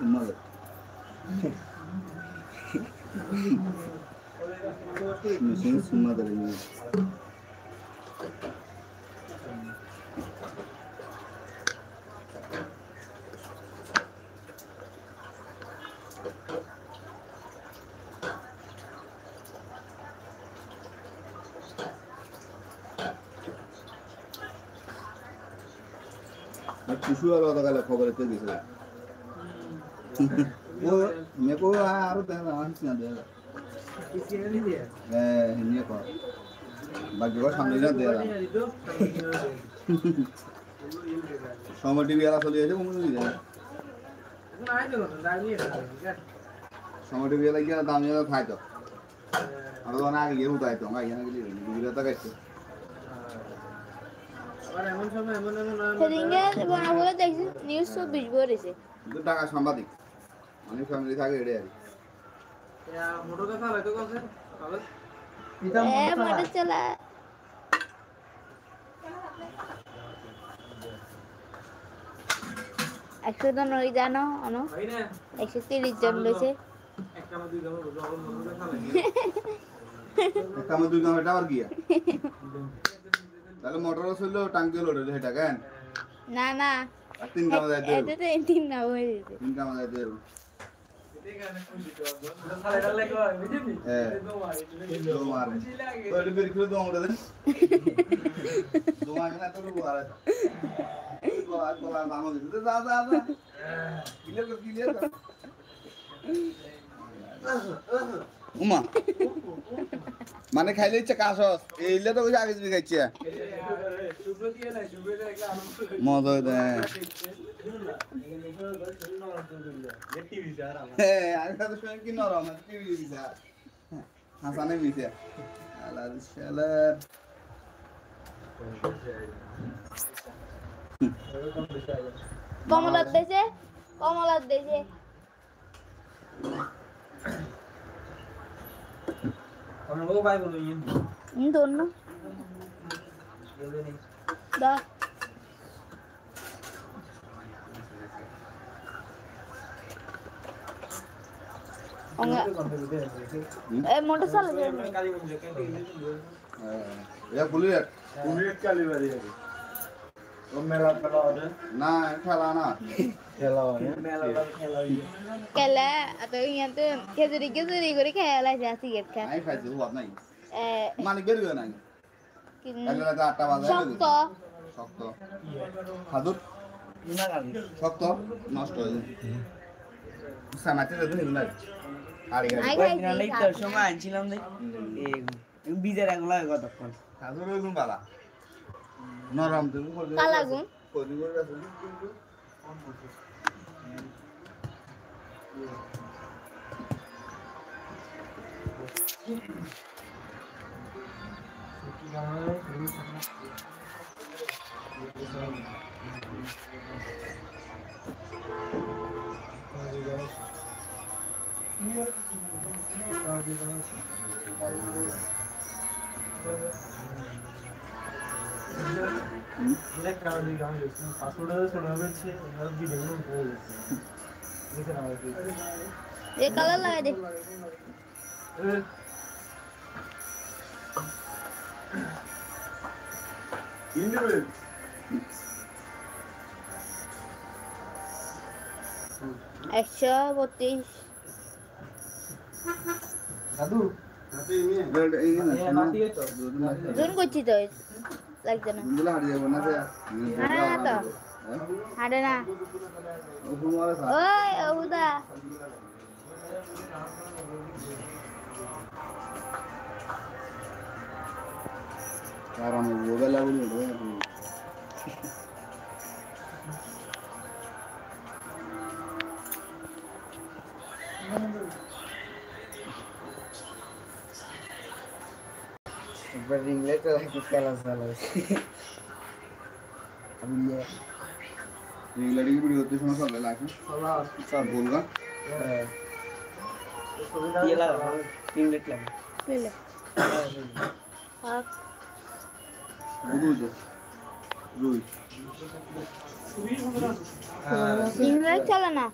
Mother. Machines mother in tissue वाला तो गला खबर है दिस वो मेरे को आरो देना आंस ना देगा किसी ने नहीं दिया हिन्ने को बाकी को सामने ना देगा সময় টিভি এরা চলে যাচ্ছে কোনো দিন এখন আইতো না দামি এটা সময় টিভি এলা গিয়া দাম এলা খাইতো আর তো না গিয়ে উঠাইতো না গিয়ে গিয়ে দুইটা টাকা আছে আবার এমন সময় এমন সেদিনকে বনা বলে দেখছি নিউজ 24 বলেছে কিন্তু টাকা সাংবাদিক অনেক ফ্যামিলি থাকে এড়ে আর মোটর কথা হয়তো কইছে তাহলে এটা মোটর চালা একশো জন ওই জানো আনো 130 জন লইছে একটা মা দুই গামে জগন মনে খালে একটা মা দুই গামে টাওয়ার গিয়া তাহলে মোটর চললো টাঙ্কি লোড হলো এটা কেন না না আর তিন গামে যাইতে এটা তো তিন না হয়ে দিতে তিন গামে যাইতে এতে গানে খুশি তো খালে ডালে কো বুঝিনি দো মারে তো বের করে দাও আমাদের দো মারে না তো বুয়ারে উমা মানে খাইলে ইচ্ছা কাশ এইলে তো আগে যদি খাইছে মজা কি নরম হাসানে মিশে কমলার দেশে আমরা ভাই বলি দোন না দা মোটর চালাতে বুলেট কালি বাড়ি মেলা খেলা হবে না খেলা না খেলা হবে খেলা তো ইয়াতে খেজুরি করে খেলা যায় সিগারেট খা আই খাইছি হুয়া নাই মানে বের গয় নাই এলা তো 8টা বাজে শক্ত খাদুর না গালি শক্ত নষ্ট হয়ে যায় সামাতে তো নিল না আরে গালি তো সময় আনছিলাম দেখ এই বিজের আগলা কতক্ষণ খাদুর ওইগুন বালা নরম তুমি কালা গুণ কোনি করে আছে কিন্তু কম বলছে কি গানে ये कलर लगा दे अच्छा 32 दादू दोन कोची तो লাগছে না গুলো হারিয়ে যাব না তো হারে না ওই ওদা কারণ ওগা লাগলো But in later like it colors अब ये लड़की की वीडियो तो सुनो सब लाइक सब बोलगा ये लगा 3 मिनट लगा ले ले हां रुई 3 मिनट चला ना